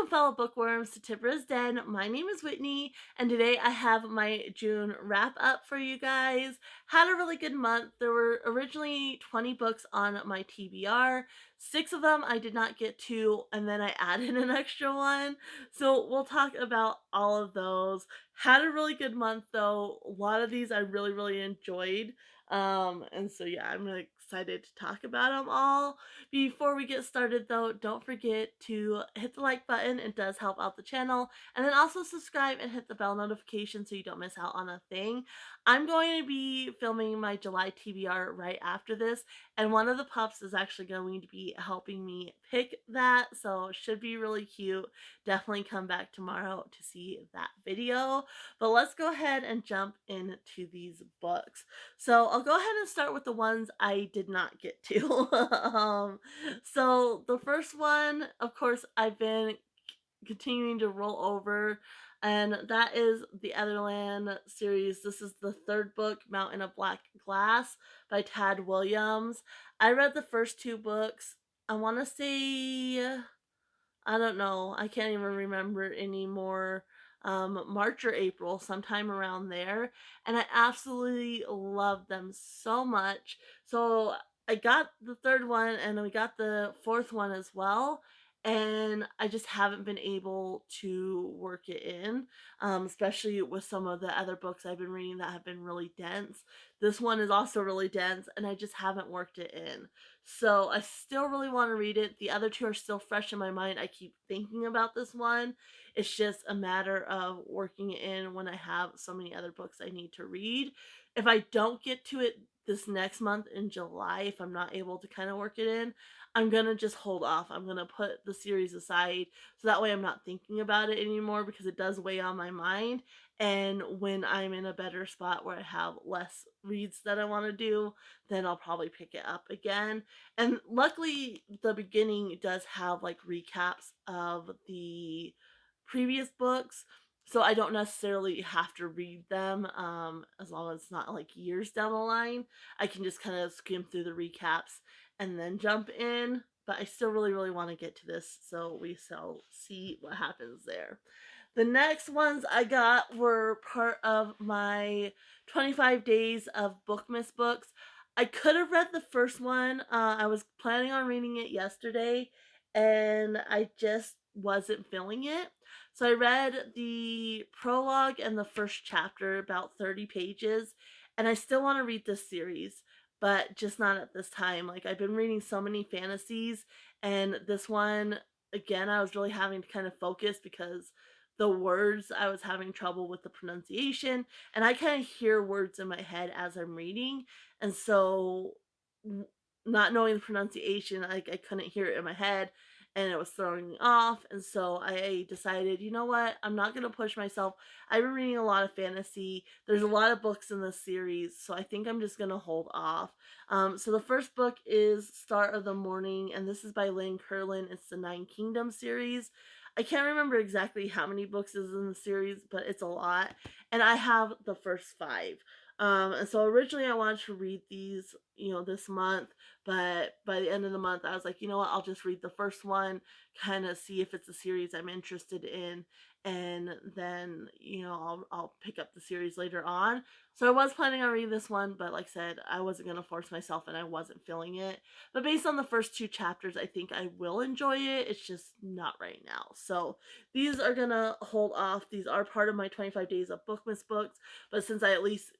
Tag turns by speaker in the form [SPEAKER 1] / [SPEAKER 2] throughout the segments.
[SPEAKER 1] fellow bookworms to Dresden. My name is Whitney, and today I have my June wrap up for you guys. Had a really good month. There were originally 20 books on my TBR. Six of them I did not get to, and then I added an extra one. So we'll talk about all of those. Had a really good month though. A lot of these I really enjoyed. And so yeah, I'm really excited to talk about them all. Before we get started though, don't forget to hit the like button. It does help out the channel. And then also subscribe and hit the bell notification so you don't miss out on a thing. I'm going to be filming my July TBR right after this, and one of the pups is actually going to be helping me pick that, so it should be really cute. Definitely come back tomorrow to see that video. But let's go ahead and jump into these books. So I'll go ahead and start with the ones I did not get to. So the first one, of course, I've been continuing to roll over, and that is the Otherland series. This is the third book, Mountain of Black Glass by Tad Williams. I read the first two books. I want to say, I don't know, I can't even remember anymore. March or April, sometime around there, and I absolutely loved them so much. So I got the third one, and we got the fourth one as well. And I just haven't been able to work it in, especially with some of the other books I've been reading that have been really dense. This one is also really dense, and I just haven't worked it in. So I still really want to read it. The other two are still fresh in my mind. I keep thinking about this one. It's just a matter of working it in when I have so many other books I need to read. If I don't get to it this next month in July, if I'm not able to kind of work it in, I'm going to just hold off. I'm going to put the series aside so that way I'm not thinking about it anymore, because it does weigh on my mind. And when I'm in a better spot where I have less reads that I want to do, then I'll probably pick it up again. And luckily, the beginning does have like recaps of the previous books, so I don't necessarily have to read them, as long as it's not like years down the line. I can just kind of skim through the recaps and then jump in. But I still really want to get to this, so we shall see what happens there. The next ones I got were part of my 25 days of Bookmas books. I could have read the first one. I was planning on reading it yesterday, and I just wasn't feeling it. So I read the prologue and the first chapter, about 30 pages, and I still want to read this series, but just not at this time. Like, I've been reading so many fantasies, and this one, again, I was really having to kind of focus because the words, I was having trouble with the pronunciation, and I kind of hear words in my head as I'm reading, and so not knowing the pronunciation, I couldn't hear it in my head, and it was throwing me off. And so I decided, you know what, I'm not going to push myself. I've been reading a lot of fantasy. There's a lot of books in this series, so I think I'm just going to hold off. So the first book is Start of the Morning, and this is by Lynn Kurland. It's the Nine Kingdoms series. I can't remember exactly how many books is in the series, but it's a lot, and I have the first five. And so originally I wanted to read these, this month, but by the end of the month, I was like, you know what, I'll just read the first one, kind of see if it's a series I'm interested in, and then, I'll pick up the series later on. So I was planning on reading this one, but like I said, I wasn't going to force myself, and I wasn't feeling it. But based on the first two chapters, I think I will enjoy it. It's just not right now. So these are going to hold off. These are part of my 25 days of Bookmas books, but since I at least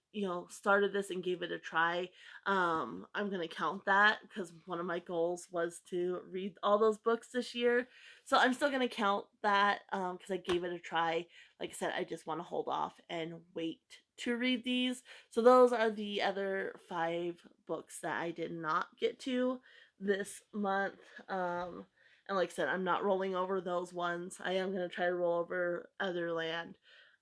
[SPEAKER 1] started this and gave it a try, I'm gonna count that because one of my goals was to read all those books this year. So I'm still gonna count that, because I gave it a try. Like I said, I just want to hold off and wait to read these. So those are the other five books that I did not get to this month. And like I said, I'm not rolling over those ones. I am gonna try to roll over Otherland,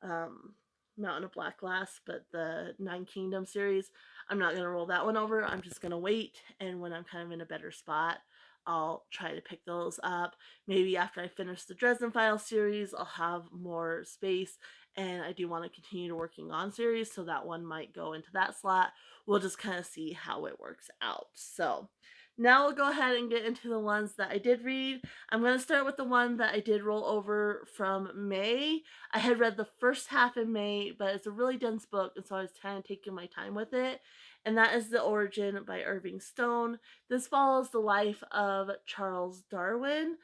[SPEAKER 1] um, Mountain of Black Glass, but the Nine Kingdoms series, I'm not going to roll that one over. I'm just going to wait, and when I'm kind of in a better spot, I'll try to pick those up. Maybe after I finish the Dresden Files series, I'll have more space, and I do want to continue to working on series, so that one might go into that slot. We'll just kind of see how it works out. So Now we'll go ahead and get into the ones that I did read. I'm going to start with the one that I did roll over from May. I had read the first half in May, but it's a really dense book, and so I was kind of taking my time with it. And that is The Origin by Irving Stone. This follows the life of Charles Darwin.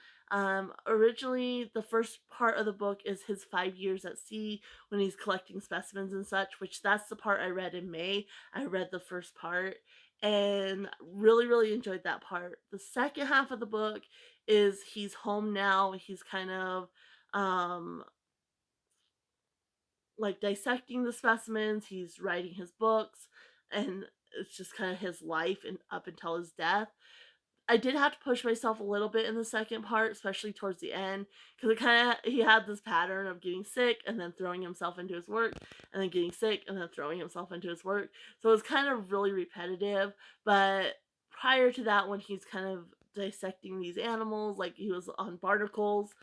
[SPEAKER 1] Originally, the first part of the book is his 5 years at sea when he's collecting specimens and such, which that's the part I read in May. I read the first part and really, really enjoyed that part. The second half of the book is he's home now. He's kind of um, like dissecting the specimens, he's writing his books, and it's just kind of his life and up until his death. I did have to push myself a little bit in the second part, especially towards the end, because it kind of he had this pattern of getting sick and then throwing himself into his work, and then getting sick and then throwing himself into his work. So it was kind of really repetitive. But prior to that, when he's kind of dissecting these animals, like he was on barnacles,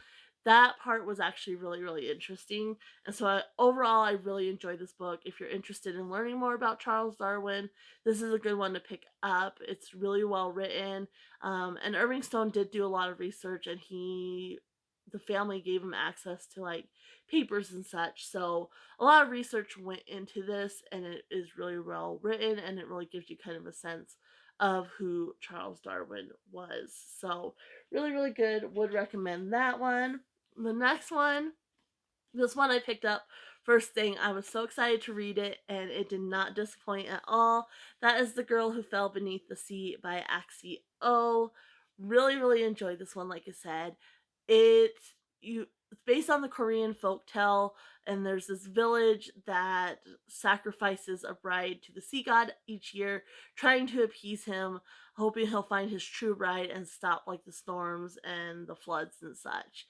[SPEAKER 1] that part was actually really, really interesting. And so overall, I really enjoyed this book. If you're interested in learning more about Charles Darwin, this is a good one to pick up. It's really well written. And Irving Stone did do a lot of research, and the family gave him access to like papers and such. So a lot of research went into this, and it is really well written, and it really gives you kind of a sense of who Charles Darwin was. So really, really good. Would recommend that one. The next one, this one I picked up first thing. I was so excited to read it, and it did not disappoint at all. That is The Girl Who Fell Beneath the Sea by Axie. Really, really enjoyed this one. Like I said, it's based on the Korean folk tale, and there's this village that sacrifices a bride to the sea god each year, trying to appease him, hoping he'll find his true bride and stop like the storms and the floods and such.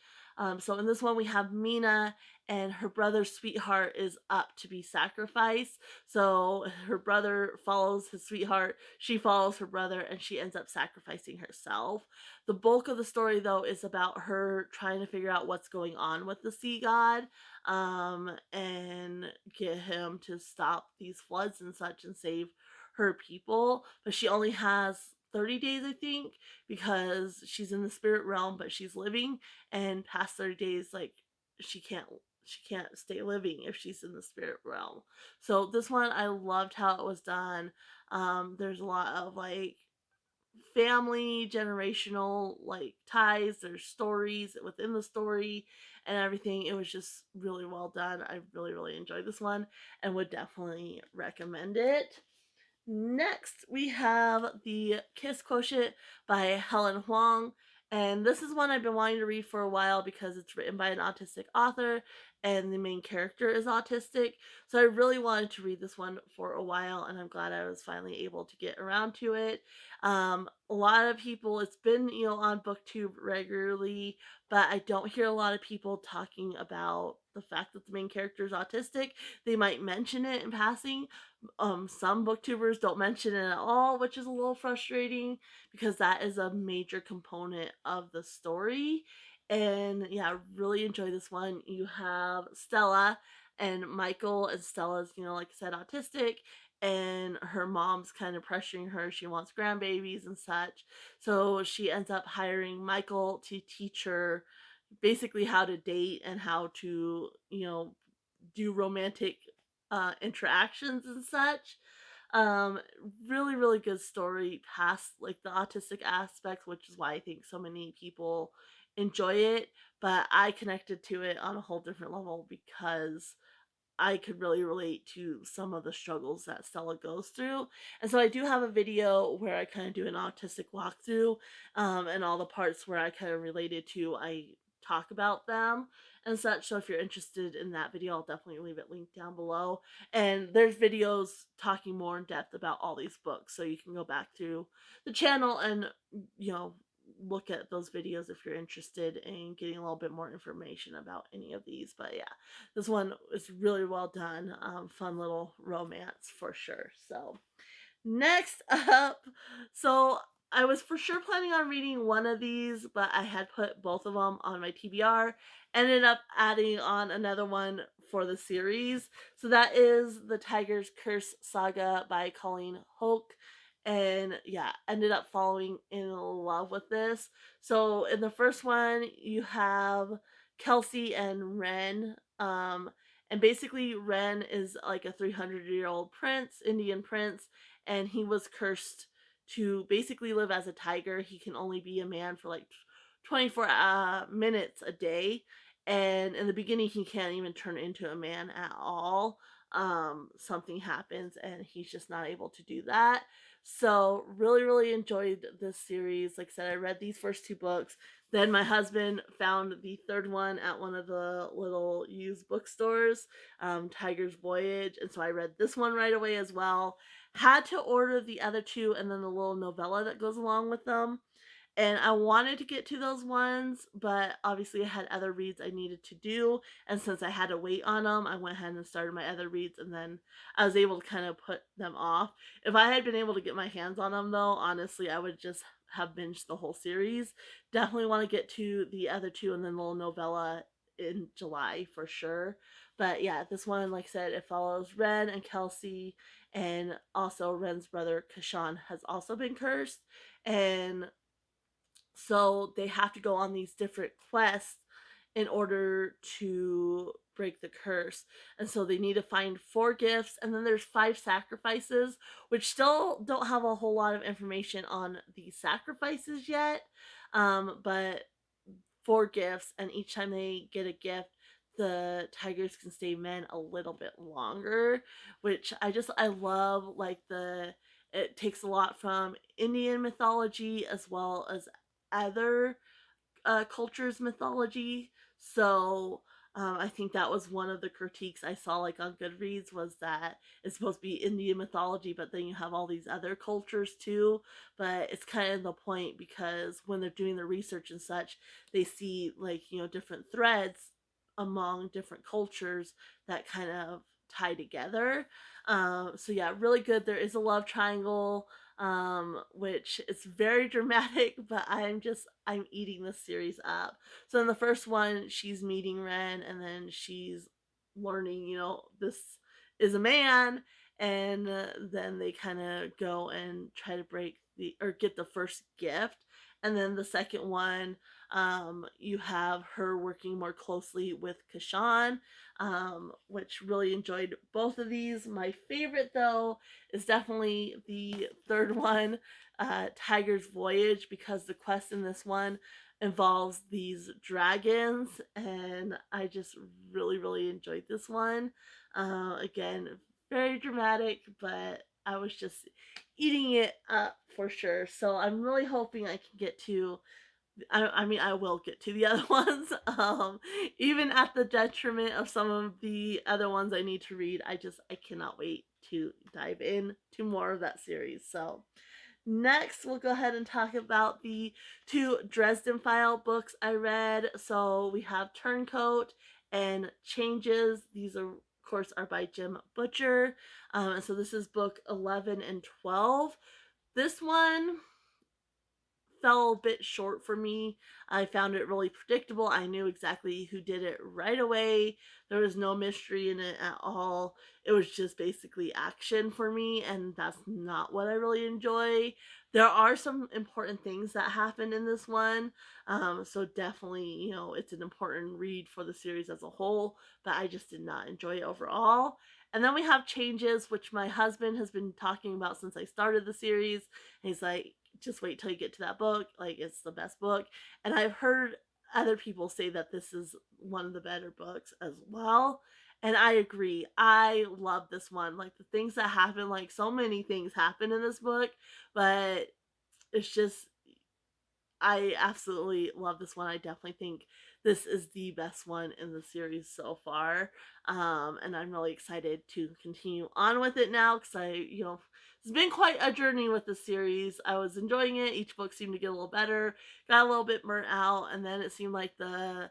[SPEAKER 1] So in this one, we have Mina, and her brother's sweetheart is up to be sacrificed. So her brother follows his sweetheart, she follows her brother, and she ends up sacrificing herself. The bulk of the story, though, is about her trying to figure out what's going on with the sea god, and get him to stop these floods and such and save her people. But she only has 30 days, I think, because she's in the spirit realm, but she's living, and past 30 days, like, she can't stay living if she's in the spirit realm. So this one, I loved how it was done. There's a lot of like family generational like ties, there's stories within the story and everything. It was just really well done. I really, really enjoyed this one and would definitely recommend it. Next, we have the Kiss Quotient by Helen Hoang. And this is one I've been wanting to read for a while because it's written by an autistic author and the main character is autistic. So I really wanted to read this one for a while, and I'm glad I was finally able to get around to it. A lot of people, it's been, on BookTube regularly, but I don't hear a lot of people talking about the fact that the main character is autistic. They might mention it in passing. Some booktubers don't mention it at all, which is a little frustrating because that is a major component of the story. And yeah, really enjoy this one. You have Stella and Michael, and Stella's, like I said, autistic, and her mom's kind of pressuring her. She wants grandbabies and such. So she ends up hiring Michael to teach her basically how to date and how to, do romantic interactions and such. Um, Really, really good story past like the autistic aspects, which is why I think so many people enjoy it. But I connected to it on a whole different level because I could really relate to some of the struggles that Stella goes through. And so I do have a video where I kind of do an autistic walkthrough, and all the parts where I kind of related to, I talk about them and such. So if you're interested in that video, I'll definitely leave it linked down below. And there's videos talking more in depth about all these books. So you can go back through the channel and, you know, look at those videos if you're interested in getting a little bit more information about any of these. But yeah, this one is really well done. Fun little romance for sure. So next up, so I was for sure planning on reading one of these, but I had put both of them on my TBR. Ended up adding on another one for the series. So that is The Tiger's Curse Saga by Colleen Houck. and yeah, ended up falling in love with this. So in the first one, you have Kelsey and Ren. And basically, Ren is like a 300-year-old prince, Indian prince, and he was cursed to basically live as a tiger. He can only be a man for like 24 minutes a day. And in the beginning, he can't even turn into a man at all. Something happens and he's just not able to do that. So really, really enjoyed this series. Like I said, I read these first two books. Then my husband found the third one at one of the little used bookstores, Tiger's Voyage, and so I read this one right away as well. Had to order the other two and then the little novella that goes along with them. And I wanted to get to those ones, but obviously I had other reads I needed to do. And since I had to wait on them, I went ahead and started my other reads, and then I was able to kind of put them off. If I had been able to get my hands on them, though, honestly, I would just have binged the whole series. Definitely want to get to the other two and then the little novella in July for sure. But yeah, this one, like I said, it follows Ren and Kelsey, and also Ren's brother Kashan has also been cursed. And so they have to go on these different quests in order to break the curse. And so they need to find four gifts, and then there's five sacrifices, which still don't have a whole lot of information on these sacrifices yet. But four gifts, and each time they get a gift, the tigers can stay men a little bit longer, which I love. Like the it takes a lot from Indian mythology as well as other culture's mythology. So I think that was one of the critiques I saw like on Goodreads, was that it's supposed to be Indian mythology, but then you have all these other cultures too. But it's kind of the point, because when they're doing the research and such, they see like, different threads among different cultures that kind of tie together. So yeah, really good. There is a love triangle, which is very dramatic, but I'm eating this series up. So in the first one, she's meeting Ren, and then she's learning, this is a man, and then they kind of go and try to break the or get the first gift. And then the second one, you have her working more closely with Kashan, which really enjoyed both of these. My favorite, though, is definitely the third one, Tiger's Voyage, because the quest in this one involves these dragons, and I just really, really enjoyed this one. Again, very dramatic, but I was just eating it up for sure. So I'm really hoping I can get to I mean, I will get to the other ones, even at the detriment of some of the other ones I need to read. I cannot wait to dive in to more of that series. So next, we'll go ahead and talk about the two Dresden File books I read. So we have Turncoat and Changes. These are, of course, are by Jim Butcher. And so this is book 11 and 12. This one fell a bit short for me. I found it really predictable. I knew exactly who did it right away. There was no mystery in it at all. It was just basically action for me, and that's not what I really enjoy. There are some important things that happen in this one. So definitely, it's an important read for the series as a whole, but I just did not enjoy it overall. And then we have Changes, which my husband has been talking about since I started the series. And he's like, just wait till you get to that book. Like, it's the best book. And I've heard other people say that this is one of the better books as well. And I agree. I love this one. Like, the things that happen, like, so many things happen in this book, but it's just, I absolutely love this one. I definitely think this is the best one in the series so far. And I'm really excited to continue on with it now, because it's been quite a journey with the series. I was enjoying it. Each book seemed to get a little better, got a little bit burnt out, and then it seemed like the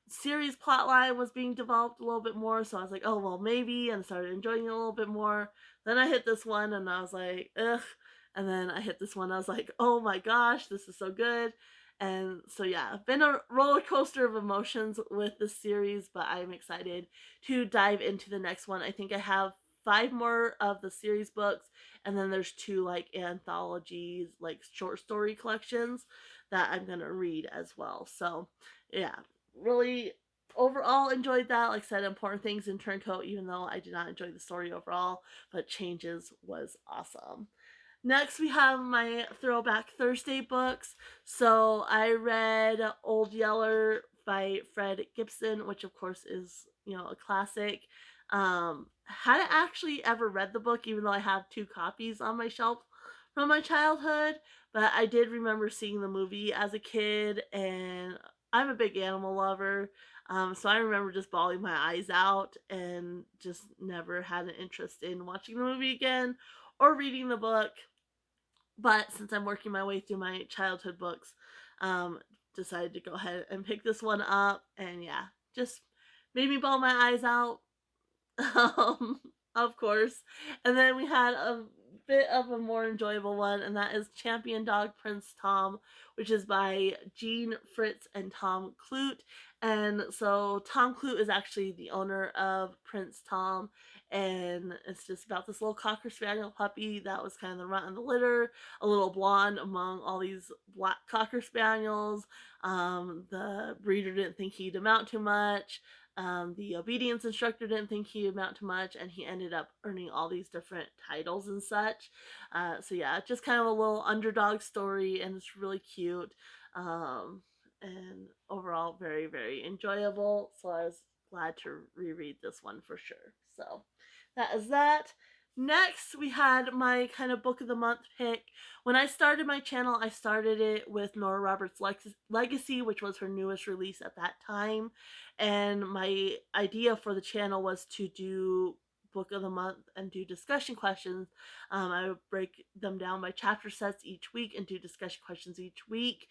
[SPEAKER 1] series plotline was being developed a little bit more. So I was like, oh, well, maybe, and started enjoying it a little bit more. Then I hit this one, and I was like, ugh. And then I hit this one, I was like, oh my gosh, this is so good. And so, yeah, been a roller coaster of emotions with this series, but I'm excited to dive into the next one. I think I have 5 more of the series books, and then there's 2 like anthologies, like short story collections that I'm gonna read as well. So yeah, really overall enjoyed that. Like I said, Important Things in Turncoat, even though I did not enjoy the story overall, but Changes was awesome. Next, we have my Throwback Thursday books. So I read Old Yeller by Fred Gibson, which of course is, a classic. Hadn't actually ever read the book, even though I have 2 copies on my shelf from my childhood. But I did remember seeing the movie as a kid, and I'm a big animal lover. So I remember just bawling my eyes out and just never had an interest in watching the movie again or reading the book. But since I'm working my way through my childhood books, um, decided to go ahead and pick this one up. And yeah, just made me bawl my eyes out, of course. And then we had a bit of a more enjoyable one, and that is Champion Dog Prince Tom, which is by Jean Fritz and Tom Clute. And so Tom Clute is actually the owner of Prince Tom, and it's just about this little Cocker Spaniel puppy that was kind of the runt of the litter, a little blonde among all these black Cocker Spaniels. The breeder didn't think he'd amount to much. The obedience instructor didn't think he'd amount to much, and he ended up earning all these different titles and such. So yeah, just kind of a little underdog story, and it's really cute. And overall, very, very enjoyable. So I was glad to reread this one for sure. So that is that. Next, we had my kind of book of the month pick. When I started my channel, I started it with Nora Roberts' Legacy, which was her newest release at that time. And my idea for the channel was to do book of the month and do discussion questions. I would break them down by chapter sets each week and do discussion questions each week.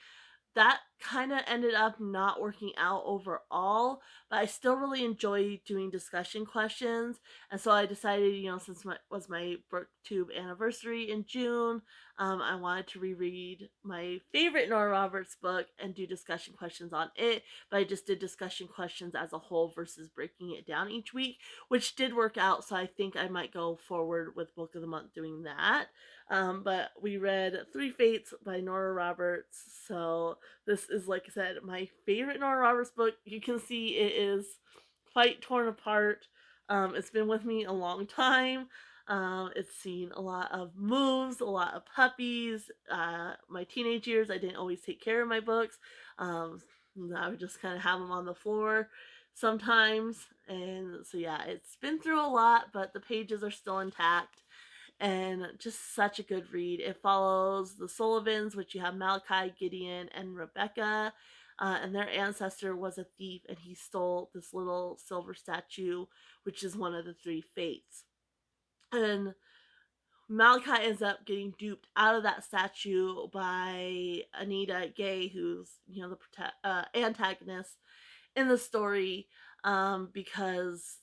[SPEAKER 1] That kind of ended up not working out overall, but I still really enjoy doing discussion questions. And so I decided, since it was my booktube anniversary in June, I wanted to reread my favorite Nora Roberts book and do discussion questions on it. But I just did discussion questions as a whole versus breaking it down each week, which did work out. So I think I might go forward with Book of the Month doing that. But we read Three Fates by Nora Roberts. So this is, like I said, my favorite Nora Roberts book. You can see it is quite torn apart. It's been with me a long time. It's seen a lot of moves, a lot of puppies. My teenage years, I didn't always take care of my books. I would just kind of have them on the floor sometimes. And so, yeah, it's been through a lot, but the pages are still intact and just such a good read. It follows the Sullivans, which you have Malachi, Gideon, and Rebecca. And their ancestor was a thief, and he stole this little silver statue, which is one of the 3 fates. And Malachi ends up getting duped out of that statue by Anita Gay, who's the antagonist in the story, because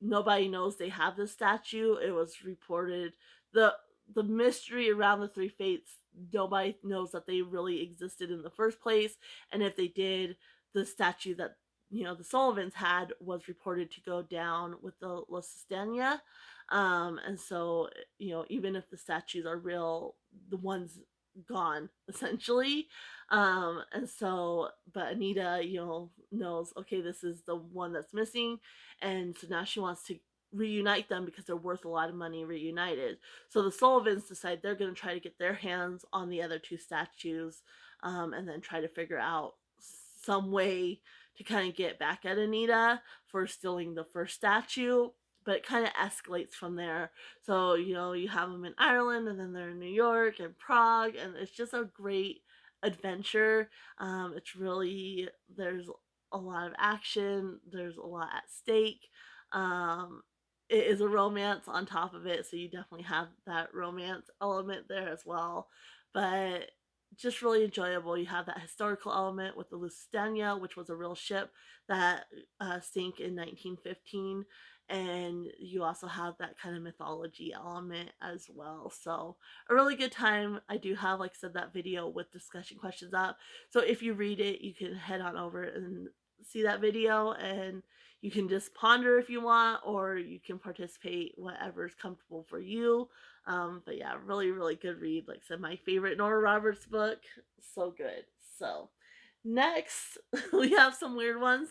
[SPEAKER 1] nobody knows they have this statue. It was reported the the mystery around the 3 fates. Nobody knows that they really existed in the first place, and if they did, the statue that the Sullivans had was reported to go down with the La Sistania. And so even if the statues are real, the one's gone essentially. And so, but Anita, knows, okay, this is the one that's missing, and so now she wants to reunite them because they're worth a lot of money reunited. So the Sullivans decide they're going to try to get their hands on the other 2 statues, and then try to figure out some way to kind of get back at Anita for stealing the first statue. But it kind of escalates from there. So, you have them in Ireland, and then they're in New York and Prague, and it's just a great adventure. It's really, there's a lot of action, there's a lot at stake. It is a romance on top of it, so you definitely have that romance element there as well. But just really enjoyable. You have that historical element with the Lusitania, which was a real ship that sank in 1915, and you also have that kind of mythology element as well. So a really good time. I do have, like I said, that video with discussion questions up. So if you read it, you can head on over and see that video, and you can just ponder if you want, or you can participate, whatever's comfortable for you. But yeah, really, really good read. Like I said, my favorite Nora Roberts book. So good. So next, we have some weird ones.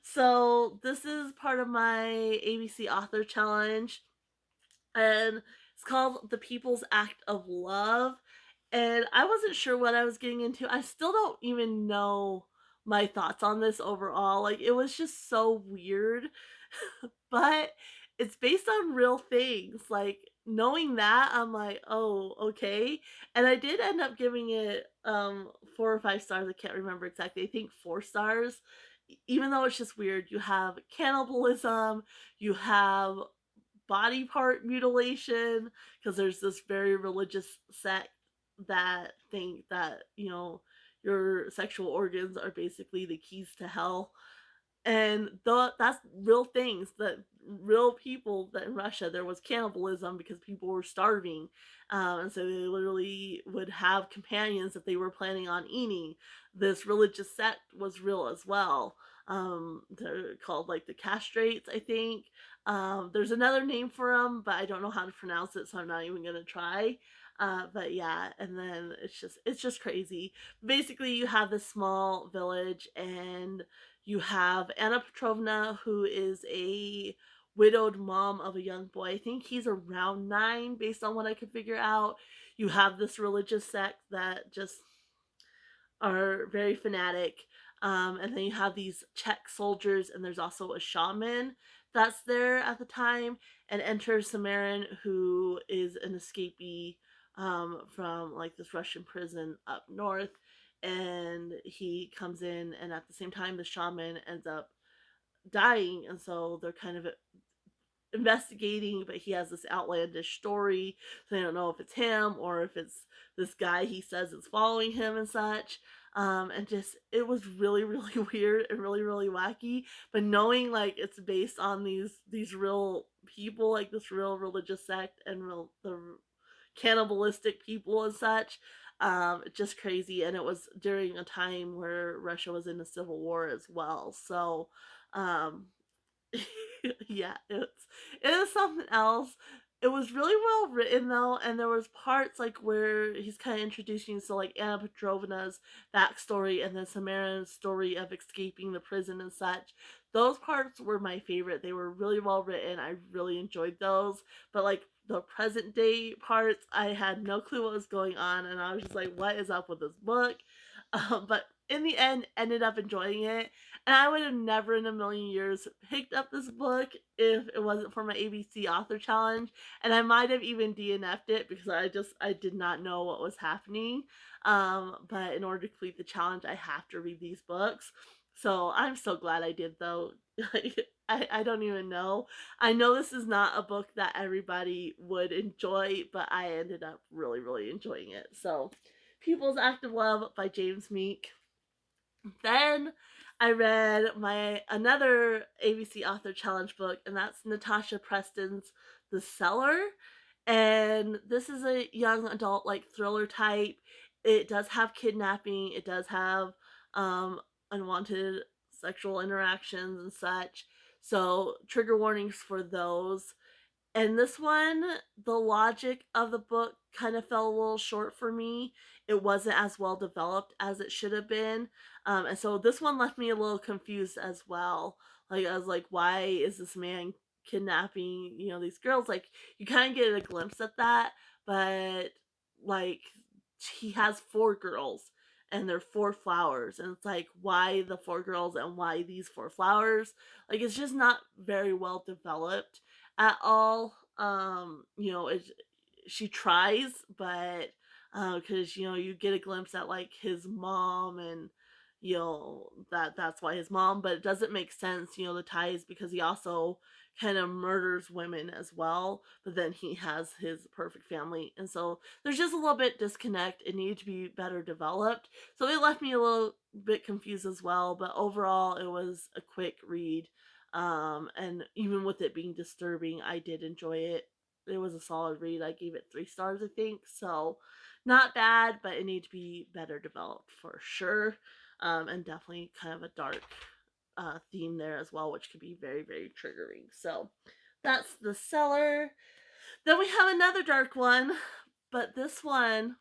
[SPEAKER 1] So this is part of my ABC Author Challenge, and it's called The People's Act of Love. And I wasn't sure what I was getting into. I still don't even know my thoughts on this overall. Like, it was just so weird. But it's based on real things. Like, knowing that, I'm like, oh, okay. And I did end up giving it 4 or 5 stars. I can't remember exactly. I think 4 stars. Even though it's just weird, you have cannibalism, you have body part mutilation, because there's this very religious sect that think that, your sexual organs are basically the keys to hell. And that's real things, that real people, that in Russia there was cannibalism because people were starving, and so they literally would have companions that they were planning on eating. This religious sect was real as well. They're called like the castrates, I think. There's another name for them, but I don't know how to pronounce it, so I'm not even gonna try. But yeah, and then it's just crazy. Basically, you have this small village, and you have Anna Petrovna, who is a widowed mom of a young boy. I think he's around 9, based on what I could figure out. You have this religious sect that just are very fanatic. And then you have these Czech soldiers, and there's also a shaman that's there at the time. And enters Samarin, who is an escapee from like this Russian prison up north. And he comes in, and at the same time, the shaman ends up dying. And so they're kind of investigating, but he has this outlandish story. So they don't know if it's him or if it's this guy he says is following him and such. And just, it was really, really weird and really, really wacky. But knowing like it's based on these real people, like this real religious sect, and the cannibalistic people and such, just crazy. And it was during a time where Russia was in a civil war as well. So um yeah, it is something else. It was really well written though, and there was parts like where he's kind of introducing, so like Anna Petrovna's backstory, and then Samara's story of escaping the prison and such. Those parts were my favorite. They were really well written. I really enjoyed those. But like the present day parts, I had no clue what was going on, and I was just like, "What is up with this book?" But in the end, ended up enjoying it, and I would have never in a million years picked up this book if it wasn't for my ABC author challenge. And I might have even DNF'd it because I did not know what was happening. But in order to complete the challenge, I have to read these books. So I'm so glad I did though. I don't even know. I know this is not a book that everybody would enjoy, but I ended up really, really enjoying it. So People's Act of Love by James Meek. Then I read my another ABC Author Challenge book, and that's Natasha Preston's The Cellar. And this is a young adult like thriller type. It does have kidnapping. It does have um, unwanted sexual interactions and such. So trigger warnings for those. And this one, the logic of the book kind of fell a little short for me. It wasn't as well developed as it should have been. And so this one left me a little confused as well. Like, I was like, why is this man kidnapping, these girls? Like, you kind of get a glimpse at that, but like, he has 4 girls, and they're 4 flowers. And it's like, why the 4 girls and why these 4 flowers? Like, it's just not very well developed at all. She tries, but because you get a glimpse at like his mom, and that's why his mom, but it doesn't make sense. The ties, because he also kind of murders women as well, but then he has his perfect family, and so there's just a little bit disconnect. It needed to be better developed, so it left me a little bit confused as well. But overall, it was a quick read. And even with it being disturbing, I did enjoy it. It was a solid read. I gave it 3 stars, I think. So not bad, but it needed to be better developed for sure. And definitely kind of a dark theme there as well, which could be very, very triggering. So that's the seller. Then we have another dark one, but this one,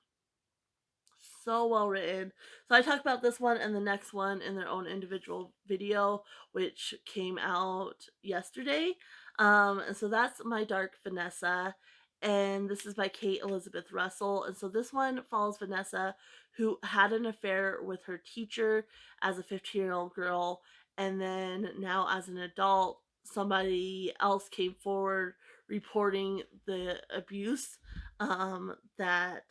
[SPEAKER 1] so well written. So I talk about this one and the next one in their own individual video, which came out yesterday. And so that's My Dark Vanessa, and this is by Kate Elizabeth Russell. And so this one follows Vanessa, who had an affair with her teacher as a 15-year-old girl, and then now as an adult, somebody else came forward reporting the abuse that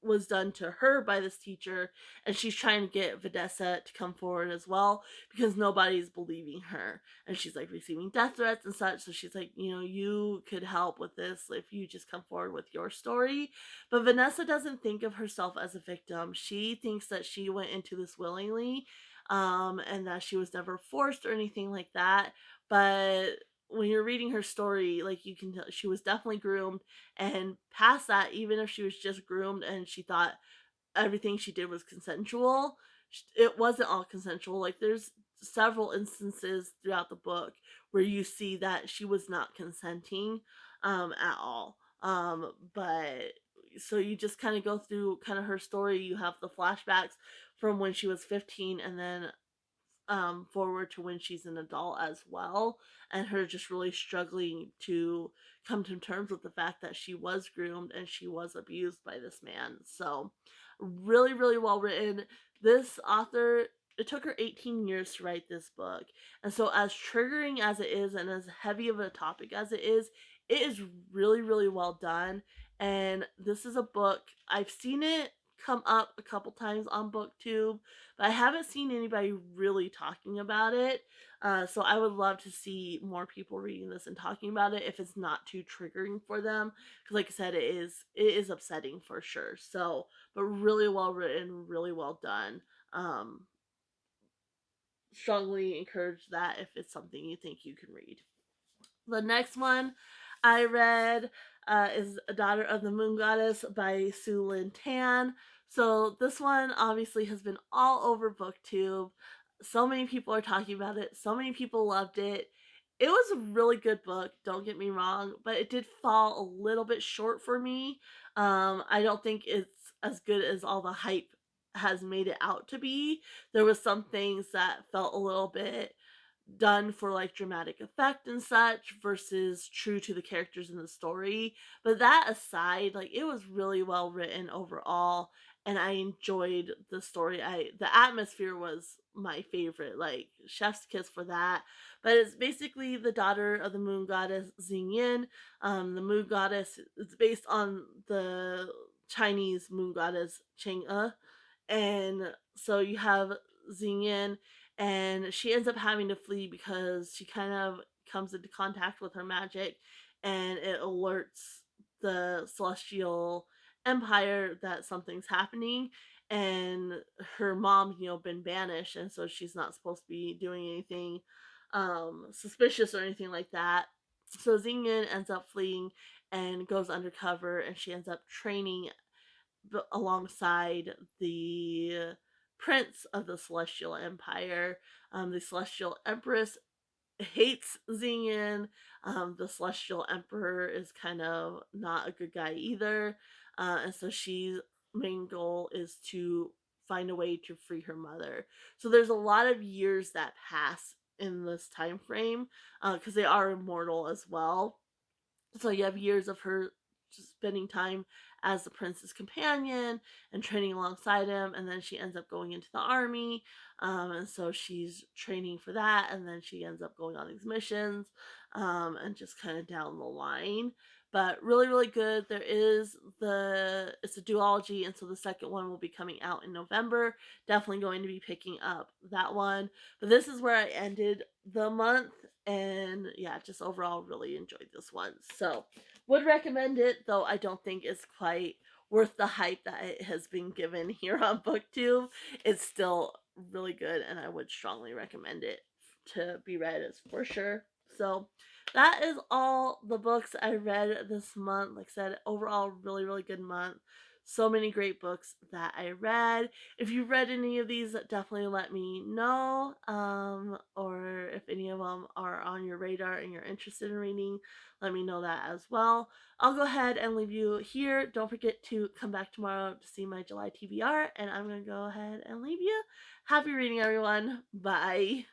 [SPEAKER 1] was done to her by this teacher, and she's trying to get Vanessa to come forward as well because nobody's believing her, and she's like receiving death threats and such. So she's like, you could help with this if you just come forward with your story. But Vanessa doesn't think of herself as a victim. She thinks that she went into this willingly, and that she was never forced or anything like that. But when you're reading her story, like, you can tell she was definitely groomed, and past that, even if she was just groomed and she thought everything she did was consensual, it wasn't all consensual. Like, there's several instances throughout the book where you see that she was not consenting at all. But so you just kind of go through kind of her story. You have the flashbacks from when she was 15, and then forward to when she's an adult as well, and her just really struggling to come to terms with the fact that she was groomed and she was abused by this man. So really, really well written. This author, it took her 18 years to write this book, and so as triggering as it is and as heavy of a topic as it is really, really well done. And this is a book, I've seen it come up a couple times on booktube, but I haven't seen anybody really talking about it. So I would love to see more people reading this and talking about it if it's not too triggering for them. Because, like I said, it is upsetting for sure. So, but really well written, really well done. Um, Strongly encourage that if it's something you think you can read. The next one I read is A Daughter of the Moon Goddess by Sue Lynn Tan. So this one obviously has been all over BookTube. So many people are talking about it. So many people loved it. It was a really good book, don't get me wrong, but it did fall a little bit short for me. I don't think it's as good as all the hype has made it out to be. There was some things that felt a little bit done for like dramatic effect and such versus true to the characters in the story. But that aside, like, it was really well written overall, and I enjoyed the story. The atmosphere was my favorite, like chef's kiss for that. But it's basically the daughter of the moon goddess Xingyin. The moon goddess is based on the Chinese moon goddess Chang'e, and so you have Xingyin, and she ends up having to flee because she kind of comes into contact with her magic, and it alerts the celestial empire that something's happening, and her mom's been banished, and so she's not supposed to be doing anything suspicious or anything like that. So Xingyan ends up fleeing and goes undercover, and she ends up training alongside the prince of the celestial empire. The celestial empress hates Xingyan. The celestial emperor is kind of not a good guy either, and so she's main goal is to find a way to free her mother. So there's a lot of years that pass in this time frame because they are immortal as well. So you have years of her just spending time as the prince's companion and training alongside him, and then she ends up going into the army, and so she's training for that, and then she ends up going on these missions, and just kind of down the line. But really, really good. It's a duology, and so the second one will be coming out in November. Definitely going to be picking up that one. But this is where I ended the month, and yeah, just overall really enjoyed this one. So would recommend it, though I don't think it's quite worth the hype that it has been given here on BookTube. It's still really good, and I would strongly recommend it to be read as for sure. So that is all the books I read this month. Like I said, overall really, really good month. So many great books that I read. If you've read any of these, definitely let me know. Or if any of them are on your radar and you're interested in reading, let me know that as well. I'll go ahead and leave you here. Don't forget to come back tomorrow to see my July TBR, and I'm going to go ahead and leave you. Happy reading, everyone. Bye.